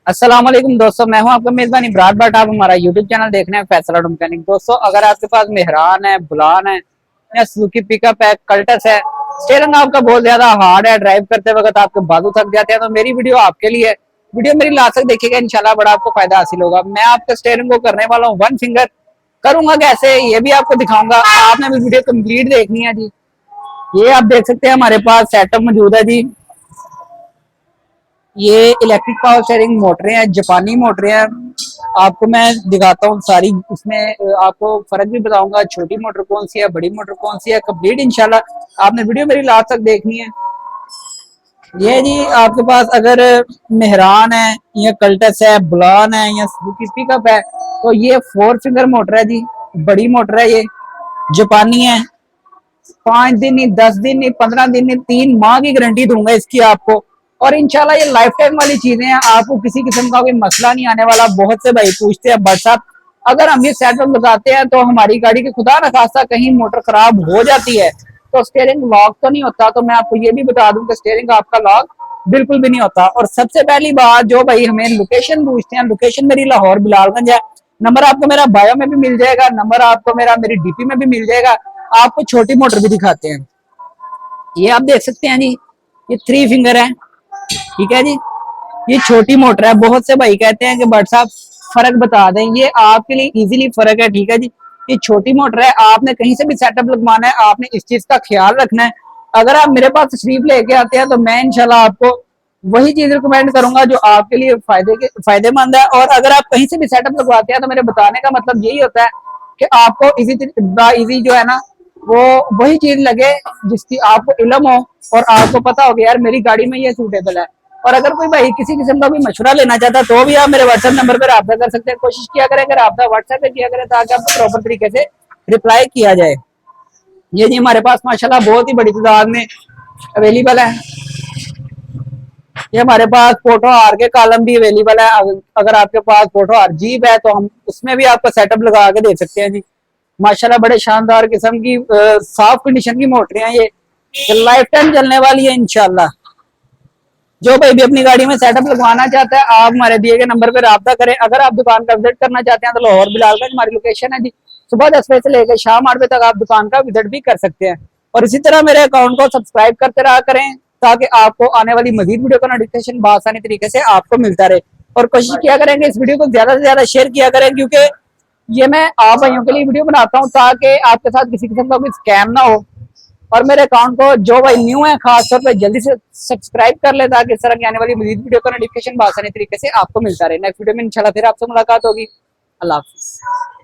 अस्सलाम वालेकुम दोस्तों, मैं हूं आपका मेजबान इमरान भट्ट। आप हमारा यूट्यूब चैनल देख रहे हैं फैसल ऑटो मैकेनिक। दोस्तों, अगर आपके पास मेहरान है, बुलान है या सुजुकी पिकअप है, कल्टस है, स्टीयरिंग आपका बहुत ज्यादा हार्ड है, ड्राइव करते वक्त आपके बाजू थक जाते हैं, तो मेरी वीडियो आपके लिए है। वीडियो मेरी लास्ट तक देखिएगा, इंशाल्लाह बड़ा आपको फायदा हासिल होगा। मैं आपके स्टीयरिंग को करने वाला हूँ वन फिंगर। करूंगा कैसे ये भी आपको दिखाऊंगा। आपने भी वीडियो कंप्लीट देखनी है जी। ये आप देख सकते हैं हमारे पास सेटअप मौजूद है जी। ये इलेक्ट्रिक पावर स्टीयरिंग मोटरें हैं, जापानी मोटरें हैं। आपको मैं दिखाता हूँ सारी, उसमें आपको फर्क भी बताऊंगा, छोटी मोटर कौन सी है, बड़ी मोटर कौन सी है। कंप्लीट इंशाल्लाह आपने वीडियो मेरी लास्ट तक देखनी है। ये जी आपके पास अगर मेहरान है या कल्टस है, बुलान है या सुजुकी पिकअप है, तो ये 4 फिंगर मोटर है जी। बड़ी मोटर है ये, जापानी है। 5 दिन नहीं, 10 दिन नहीं, 15 दिन नहीं, 3 माह की गारंटी दूंगा इसकी आपको। और इंशाल्लाह ये लाइफ टाइम वाली चीजें हैं, आपको किसी किस्म का कोई मसला नहीं आने वाला। बहुत से भाई पूछते हैं बट साहब, अगर हम ये सेटअप लगाते हैं तो हमारी गाड़ी के खुदा न खास्ता कहीं मोटर खराब हो जाती है तो स्टीयरिंग लॉक तो नहीं होता। तो मैं आपको ये भी बता दूं कि स्टीयरिंग आपका लॉक बिल्कुल भी नहीं होता। और सबसे पहली बात, जो भाई हमें लोकेशन पूछते हैं, लोकेशन मेरी लाहौर बिलालगंज है। नंबर आपको मेरा बायो में भी मिल जाएगा, नंबर आपको मेरा मेरी डीपी में भी मिल जाएगा। आपको छोटी मोटर भी दिखाते हैं। ये आप देख सकते हैं जी, ये 3 फिंगर है, ठीक है जी। ये छोटी मोटर है। बहुत से भाई कहते हैं कि बट साहब फर्क बता दें, ये आपके लिए इजीली फर्क है, ठीक है जी। ये छोटी मोटर है, आपने कहीं से भी सेटअप लगवाना है, आपने इस चीज का ख्याल रखना है। अगर आप मेरे पास तशरीफ लेके आते हैं तो मैं इंशाल्लाह आपको वही चीज रिकमेंड करूंगा जो आपके लिए फायदेमंद है। और अगर आप कहीं से भी सेटअप लगवाते हैं तो मेरे बताने का मतलब यही होता है कि आपको इजी जो है ना, वो वही चीज लगे जिसकी आपको इल्म हो और आपको पता हो कि यार मेरी गाड़ी में ये सूटेबल है। और अगर कोई भाई किसी किस्म का कोई मशवरा लेना चाहता है तो भी आप मेरे व्हाट्सएप नंबर पर रब्ता कर सकते हैं। कोशिश किया करें अगर रब्ता व्हाट्सएप पे किया करें ताकि आपको प्रॉपर तरीके से रिप्लाई किया जाए। ये जी हमारे पास माशाल्लाह बहुत ही बड़ी तादाद में अवेलेबल है। ये हमारे पास फोटो आर के कॉलम भी अवेलेबल है। अगर आपके पास फोटो आर जीप है तो हम उसमें भी आपका सेटअप लगा के दे सकते हैं जी। माशाल्लाह बड़े शानदार किस्म की साफ कंडीशन की मोटरें हैं ये लाइफ टाइम चलने वाली है इंशाल्लाह। जो भाई भी अपनी गाड़ी में सेटअप लगवाना चाहता है आप हमारे दिए गए नंबर पर रब्ता करें। अगर आप दुकान का विजिट करना चाहते हैं तो लाहौर बिलालगंज हमारी लोकेशन है जी। सुबह 10 बजे से लेकर शाम 8 बजे तक आप दुकान का विजिट भी कर सकते हैं। और इसी तरह मेरे अकाउंट को सब्सक्राइब करते रहा करें ताकि आपको आने वाली मजीद वीडियो का नोटिफिकेशन बआसानी तरीके से आपको मिलता रहे। और कोशिश किया करेंगे इस वीडियो को ज्यादा से ज्यादा शेयर किया करें, क्योंकि ये मैं आप भाइयों के लिए वीडियो बनाता हूँ ताकि आपके साथ किसी किस्म का कोई स्कैम ना हो। और मेरे अकाउंट को जो भाई न्यू है खास तौर पे जल्दी से सब्सक्राइब कर ले ताकि इस तरह की आने वाली मजीद वीडियो का नोटिफिकेशन आसानी तरीके से आपको मिलता रहे। नेक्स्ट वीडियो में इंशाल्लाह फिर आपसे मुलाकात होगी। अल्लाह हाफिज।